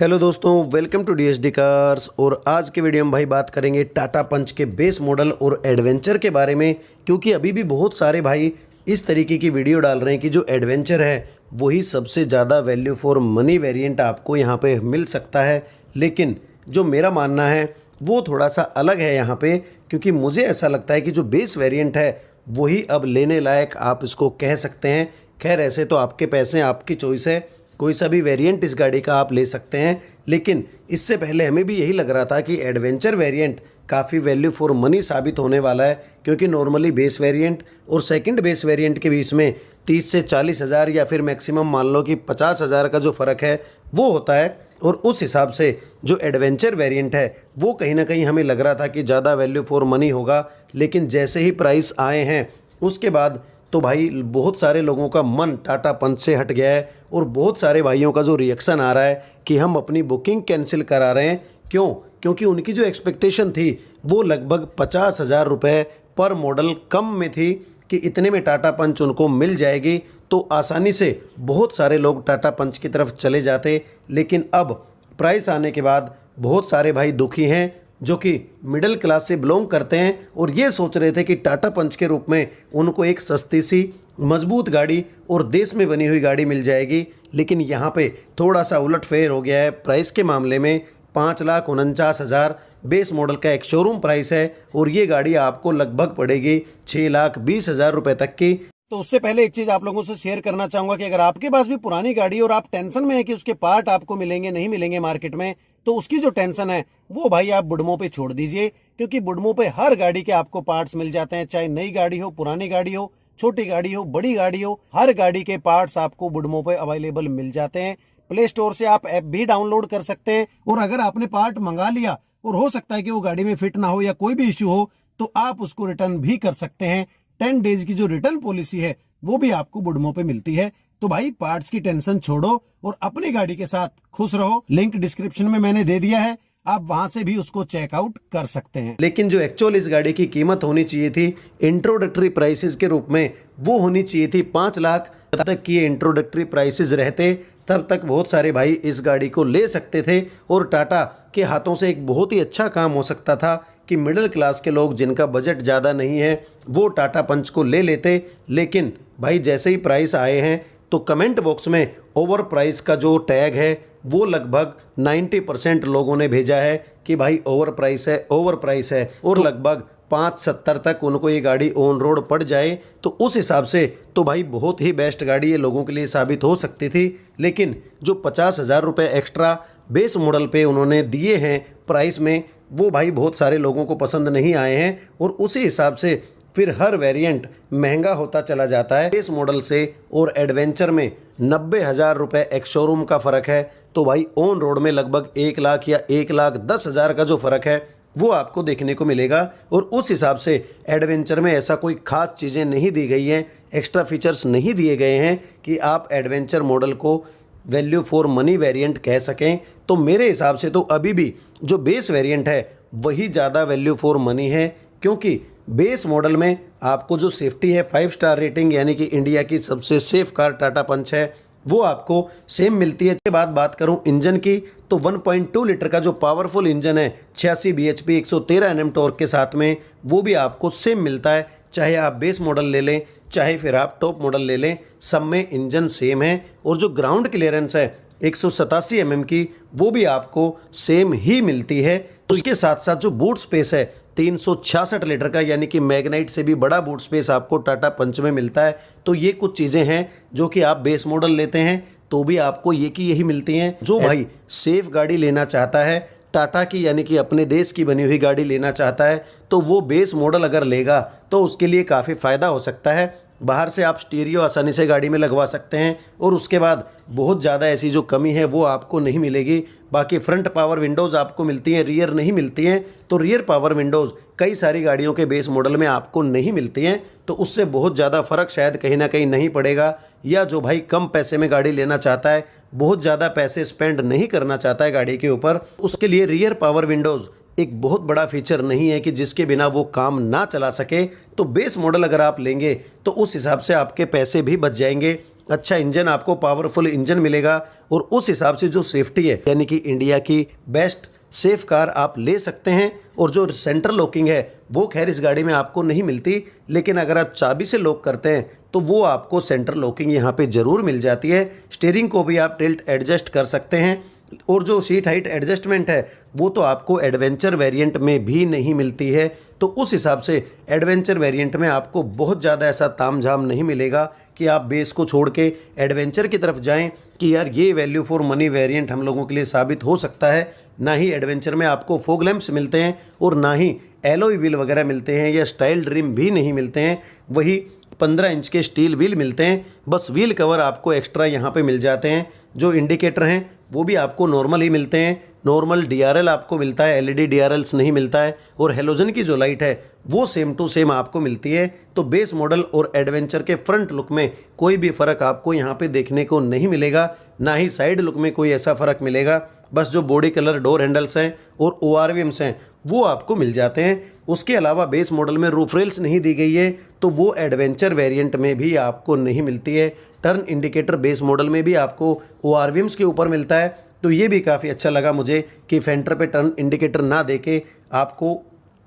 Hello दोस्तों, welcome to DSD cars. और आज के वीडियो में भाई बात करेंगे टाटा पंच के बेस मॉडल और एडवेंचर के बारे में, क्योंकि अभी भी बहुत सारे भाई इस तरीके की वीडियो डाल रहे हैं कि जो एडवेंचर है वही सबसे ज़्यादा वैल्यू फॉर मनी वेरिएंट आपको यहाँ पे मिल सकता है। लेकिन जो मेरा मानना है वो थोड़ा सा अलग है यहाँ पे, क्योंकि मुझे ऐसा लगता है कि जो बेस वेरिएंट है वही अब लेने लायक आप इसको कह सकते हैं। खैर, ऐसे तो आपके पैसे, आपकी चॉइस है, कोई सा भी वेरिएंट इस गाड़ी का आप ले सकते हैं। लेकिन इससे पहले हमें भी यही लग रहा था कि एडवेंचर वेरिएंट काफ़ी वैल्यू फॉर मनी साबित होने वाला है, क्योंकि नॉर्मली बेस वेरिएंट और सेकंड बेस वेरिएंट के बीच में 30 से 40 हज़ार या फिर मैक्सिमम मान लो कि 50 हज़ार का जो फ़र्क है वो होता है। और उस हिसाब से जो एडवेंचर वेरिएंट है वो कहीं ना कहीं हमें लग रहा था कि ज़्यादा वैल्यू फॉर मनी होगा। लेकिन जैसे ही प्राइस आए हैं उसके बाद तो भाई बहुत सारे लोगों का मन टाटा पंच से हट गया है। और बहुत सारे भाइयों का जो रिएक्शन आ रहा है कि हम अपनी बुकिंग कैंसिल करा रहे हैं। क्यों? क्योंकि उनकी जो एक्सपेक्टेशन थी वो लगभग 50,000 रुपये पर मॉडल कम में थी कि इतने में टाटा पंच उनको मिल जाएगी, तो आसानी से बहुत सारे लोग टाटा पंच की तरफ चले जाते। लेकिन अब प्राइस आने के बाद बहुत सारे भाई दुखी हैं जो कि मिडिल क्लास से बिलोंग करते हैं और ये सोच रहे थे कि टाटा पंच के रूप में उनको एक सस्ती सी मजबूत गाड़ी और देश में बनी हुई गाड़ी मिल जाएगी। लेकिन यहाँ पे थोड़ा सा उलटफेर हो गया है। प्राइस के मामले में 5,49,000 बेस मॉडल का एक शोरूम प्राइस है और ये गाड़ी आपको लगभग पड़ेगी 6,20,000 रुपये तक की। तो उससे पहले एक चीज आप लोगों से शेयर करना चाहूंगा कि अगर आपके पास भी पुरानी गाड़ी और आप टेंशन में है कि उसके पार्ट आपको मिलेंगे नहीं मिलेंगे मार्केट में, तो उसकी जो टेंशन है वो भाई आप बुडमो पे छोड़ दीजिए, क्योंकि बुडमो पे हर गाड़ी के आपको पार्ट्स मिल जाते हैं। चाहे नई गाड़ी हो, पुरानी गाड़ी हो, छोटी गाड़ी हो, बड़ी गाड़ी हो, हर गाड़ी के पार्ट्स आपको बुडमो पे अवेलेबल मिल जाते हैं। प्ले स्टोर से आप ऐप भी डाउनलोड कर सकते हैं और अगर आपने पार्ट मंगा लिया और हो सकता है कि वो गाड़ी में फिट ना हो या कोई भी इश्यू हो, तो आप उसको रिटर्न भी कर सकते हैं। 10 डेज की जो रिटर्न पॉलिसी है वो भी आपको बुडमो पे मिलती है। तो भाई पार्ट्स की टेंशन छोड़ो और अपनी गाड़ी के साथ खुश रहो। लिंक डिस्क्रिप्शन में मैंने दे दिया है, आप वहां से भी उसको चेकआउट कर सकते हैं। लेकिन जो एक्चुअल इस गाड़ी की कीमत होनी चाहिए थी इंट्रोडक्टरी प्राइसेस के रूप में, वो होनी चाहिए थी 5 लाख। तब तक की इंट्रोडक्टरी प्राइसेस रहते तब तक बहुत सारे भाई इस गाड़ी को ले सकते थे और टाटा के हाथों से एक बहुत ही अच्छा काम हो सकता था कि मिडिल क्लास के लोग जिनका बजट ज़्यादा नहीं है वो टाटा पंच को ले लेते। लेकिन भाई जैसे ही प्राइस आए हैं तो कमेंट बॉक्स में ओवर प्राइस का जो टैग है वो लगभग 90% लोगों ने भेजा है कि भाई ओवर प्राइस है, ओवर प्राइस है। और लगभग 570 तक उनको ये गाड़ी ऑन रोड पड़ जाए तो उस हिसाब से तो भाई बहुत ही बेस्ट गाड़ी ये लोगों के लिए साबित हो सकती थी। लेकिन जो 50,000 रुपये एक्स्ट्रा बेस मॉडल पे उन्होंने दिए हैं प्राइस में, वो भाई बहुत सारे लोगों को पसंद नहीं आए हैं और उसी हिसाब से फिर हर वेरिएंट महंगा होता चला जाता है। बेस मॉडल से और एडवेंचर में 90,000 रुपये एक शोरूम का फ़र्क है, तो भाई ऑन रोड में लगभग 1 लाख या 1,10,000 का जो फ़र्क है वो आपको देखने को मिलेगा। और उस हिसाब से एडवेंचर में ऐसा कोई ख़ास चीज़ें नहीं दी गई हैं, एक्स्ट्रा फीचर्स नहीं दिए गए हैं कि आप एडवेंचर मॉडल को वैल्यू फॉर मनी वेरिएंट कह सकें। तो मेरे हिसाब से तो अभी भी जो बेस वेरिएंट है वही ज़्यादा वैल्यू फॉर मनी है, क्योंकि बेस मॉडल में आपको जो सेफ्टी है 5 स्टार रेटिंग, यानी कि इंडिया की सबसे सेफ कार टाटा पंच है, वो आपको सेम मिलती है। इसके बाद बात करूं इंजन की, तो 1.2 लीटर का जो पावरफुल इंजन है 86 bhp 113 Nm टॉर्क के साथ में, वो भी आपको सेम मिलता है। चाहे आप बेस मॉडल ले लें चाहे फिर आप टॉप मॉडल ले लें, सब में इंजन सेम है। और जो ग्राउंड क्लियरेंस है 187 mm की, वो भी आपको सेम ही मिलती है। तो उसके साथ साथ जो बूट स्पेस है 366 लीटर का, यानी कि मैग्नाइट से भी बड़ा बूट स्पेस आपको टाटा पंच में मिलता है। तो ये कुछ चीज़ें हैं जो कि आप बेस मॉडल लेते हैं तो भी आपको ये की यही मिलती हैं। जो भाई सेफ गाड़ी लेना चाहता है टाटा की, यानी कि अपने देश की बनी हुई गाड़ी लेना चाहता है, तो वो बेस मॉडल अगर लेगा तो उसके लिए काफ़ी फ़ायदा हो सकता है। बाहर से आप स्टीरियो आसानी से गाड़ी में लगवा सकते हैं और उसके बाद बहुत ज़्यादा ऐसी जो कमी है वो आपको नहीं मिलेगी। बाकी फ्रंट पावर विंडोज़ आपको मिलती हैं, रियर नहीं मिलती हैं। तो रियर पावर विंडोज़ कई सारी गाड़ियों के बेस मॉडल में आपको नहीं मिलती हैं, तो उससे बहुत ज़्यादा फ़र्क शायद कहीं ना कहीं नहीं पड़ेगा। या जो भाई कम पैसे में गाड़ी लेना चाहता है, बहुत ज़्यादा पैसे स्पेंड नहीं करना चाहता है गाड़ी के ऊपर, उसके लिए रियर पावर विंडोज़ एक बहुत बड़ा फीचर नहीं है कि जिसके बिना वो काम ना चला सके। तो बेस मॉडल अगर आप लेंगे तो उस हिसाब से आपके पैसे भी बच जाएंगे अच्छा इंजन, आपको पावरफुल इंजन मिलेगा और उस हिसाब से जो सेफ्टी है, यानी कि इंडिया की बेस्ट सेफ कार आप ले सकते हैं। और जो सेंटर लॉकिंग है वो खैर इस गाड़ी में आपको नहीं मिलती, लेकिन अगर आप चाबी से लॉक करते हैं तो वो आपको सेंटर लॉकिंग यहाँ पे ज़रूर मिल जाती है। स्टीयरिंग को भी आप टिल्ट एडजस्ट कर सकते हैं और जो सीट हाइट एडजस्टमेंट है वो तो आपको एडवेंचर वेरिएंट में भी नहीं मिलती है। तो उस हिसाब से एडवेंचर वेरिएंट में आपको बहुत ज़्यादा ऐसा तामझाम नहीं मिलेगा कि आप बेस को छोड़ के एडवेंचर की तरफ जाएं कि यार ये वैल्यू फॉर मनी वेरिएंट हम लोगों के लिए साबित हो सकता है। ना ही एडवेंचर में आपको फॉग लैंप्स मिलते हैं और ना ही एलॉय व्हील वगैरह मिलते हैं या स्टाइल रिम भी नहीं मिलते हैं। वही 15 इंच के स्टील व्हील मिलते हैं, बस व्हील कवर आपको एक्स्ट्रा यहाँ पे मिल जाते हैं। जो इंडिकेटर हैं वो भी आपको नॉर्मल ही मिलते हैं, नॉर्मल डीआरएल आपको मिलता है, एलईडी डीआरएल्स नहीं मिलता है। और हेलोजन की जो लाइट है वो सेम टू सेम आपको मिलती है। तो बेस मॉडल और एडवेंचर के फ्रंट लुक में कोई भी फ़र्क आपको यहाँ पे देखने को नहीं मिलेगा, ना ही साइड लुक में कोई ऐसा फ़र्क मिलेगा। बस जो बॉडी कलर डोर हैंडल्स हैं और ORVMs हैं वो आपको मिल जाते हैं। उसके अलावा बेस मॉडल में रूफ रेल्स नहीं दी गई है, तो वो एडवेंचर वेरिएंट में भी आपको नहीं मिलती है। टर्न इंडिकेटर बेस मॉडल में भी आपको ORVMs के ऊपर मिलता है, तो ये भी काफ़ी अच्छा लगा मुझे कि फेंटर पे टर्न इंडिकेटर ना देके आपको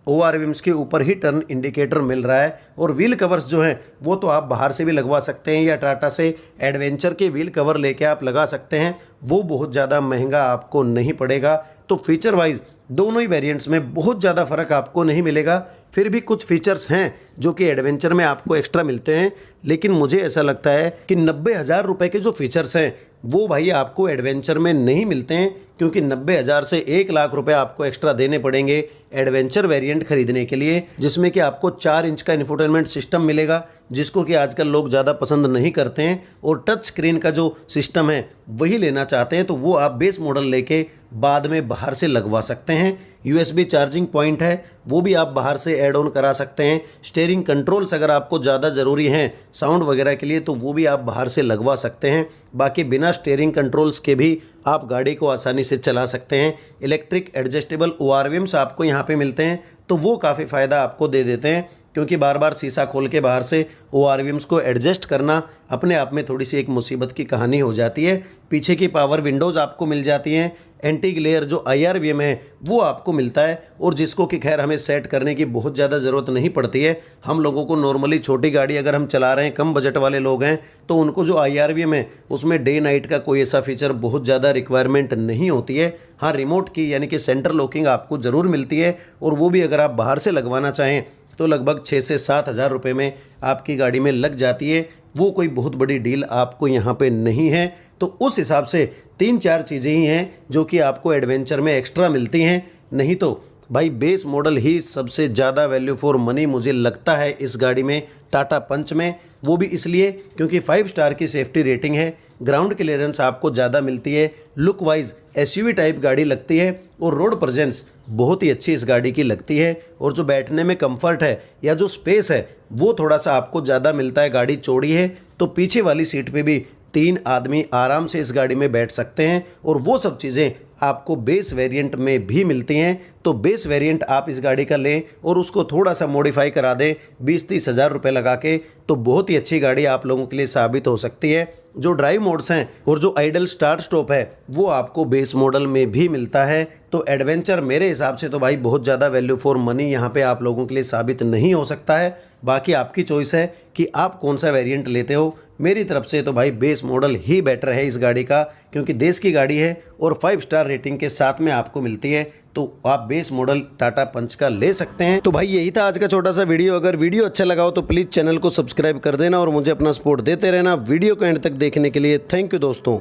ORVMs के ऊपर ही टर्न इंडिकेटर मिल रहा है। और व्हील कवर्स जो हैं वो तो आप बाहर से भी लगवा सकते हैं या टाटा से एडवेंचर के व्हील कवर लेके आप लगा सकते हैं, वो बहुत ज़्यादा महंगा आपको नहीं पड़ेगा। तो फीचर वाइज दोनों ही वेरिएंट्स में बहुत ज़्यादा फ़र्क आपको नहीं मिलेगा। फिर भी कुछ फीचर्स हैं जो कि एडवेंचर में आपको एक्स्ट्रा मिलते हैं, लेकिन मुझे ऐसा लगता है कि 90,000 रुपये के जो फीचर्स हैं वो भाई आपको एडवेंचर में नहीं मिलते हैं, क्योंकि 90,000 से 1 लाख रुपए आपको एक्स्ट्रा देने पड़ेंगे एडवेंचर वेरिएंट खरीदने के लिए, जिसमें कि आपको 4 इंच का इंफोटेनमेंट सिस्टम मिलेगा, जिसको कि आजकल लोग ज़्यादा पसंद नहीं करते हैं। और टच स्क्रीन का जो सिस्टम है वही लेना चाहते हैं, तो वो आप बेस मॉडल लेके बाद में बाहर से लगवा सकते हैं। USB चार्जिंग पॉइंट है वो भी आप बाहर से ऐड ऑन करा सकते हैं। स्टीयरिंग कंट्रोल्स अगर आपको ज़्यादा ज़रूरी हैं साउंड वगैरह के लिए तो वो भी आप बाहर से लगवा सकते हैं। बाकी बिना स्टीयरिंग कंट्रोल्स के भी आप गाड़ी को आसानी से चला सकते हैं। इलेक्ट्रिक एडजस्टेबल ORVMs आपको यहाँ पे मिलते हैं, तो वो काफ़ी फ़ायदा आपको दे देते हैं, क्योंकि बार बार शीशा खोल के बाहर से ORVMs को एडजस्ट करना अपने आप में थोड़ी सी एक मुसीबत की कहानी हो जाती है। पीछे की पावर विंडोज़ आपको मिल जाती हैं। एंटी ग्लेयर जो IRVM है वो आपको मिलता है, और जिसको कि खैर हमें सेट करने की बहुत ज़्यादा ज़रूरत नहीं पड़ती है। हम लोगों को नॉर्मली छोटी गाड़ी अगर हम चला रहे हैं, कम बजट वाले लोग हैं, तो उनको जो IRVM है उसमें डे नाइट का कोई ऐसा फीचर बहुत ज़्यादा रिक्वायरमेंट नहीं होती है। हाँ, रिमोट की यानी कि सेंटर लॉकिंग आपको ज़रूर मिलती है, और वो भी अगर आप बाहर से लगवाना चाहें तो लगभग 6 से 7 हज़ार रुपये में आपकी गाड़ी में लग जाती है। वो कोई बहुत बड़ी डील आपको यहाँ पे नहीं है। तो उस हिसाब से 3-4 चीज़ें ही हैं जो कि आपको एडवेंचर में एक्स्ट्रा मिलती हैं, नहीं तो भाई बेस मॉडल ही सबसे ज़्यादा वैल्यू फॉर मनी मुझे लगता है इस गाड़ी में, टाटा पंच में। वो भी इसलिए क्योंकि 5 स्टार की सेफ्टी रेटिंग है, ग्राउंड क्लियरेंस आपको ज़्यादा मिलती है, लुक वाइज SUV टाइप गाड़ी लगती है, और रोड प्रेजेंस बहुत ही अच्छी इस गाड़ी की लगती है। और जो बैठने में कंफर्ट है या जो स्पेस है वो थोड़ा सा आपको ज़्यादा मिलता है। गाड़ी चौड़ी है तो पीछे वाली सीट पे भी 3 आदमी आराम से इस गाड़ी में बैठ सकते हैं, और वो सब चीज़ें आपको बेस वेरिएंट में भी मिलती हैं। तो बेस वेरिएंट आप इस गाड़ी का लें और उसको थोड़ा सा मॉडिफाई करा दें 20-30 हज़ार रुपये लगा के, तो बहुत ही अच्छी गाड़ी आप लोगों के लिए साबित हो सकती है। जो ड्राइव मोड्स हैं और जो आइडल स्टार्ट स्टॉप है वो आपको बेस मॉडल में भी मिलता है। तो एडवेंचर मेरे हिसाब से तो भाई बहुत ज़्यादा वैल्यू फॉर मनी यहाँ पे आप लोगों के लिए साबित नहीं हो सकता है। बाकी आपकी चॉइस है कि आप कौन सा वेरिएंट लेते हो। मेरी तरफ से तो भाई बेस मॉडल ही बेटर है इस गाड़ी का, क्योंकि देश की गाड़ी है और 5 स्टार रेटिंग के साथ में आपको मिलती है, तो आप बेस मॉडल टाटा पंच का ले सकते हैं। तो भाई यही था आज का छोटा सा वीडियो। अगर वीडियो अच्छा लगा हो तो प्लीज़ चैनल को सब्सक्राइब कर देना और मुझे अपना सपोर्ट देते रहना। वीडियो को एंड तक देखने के लिए थैंक यू दोस्तों।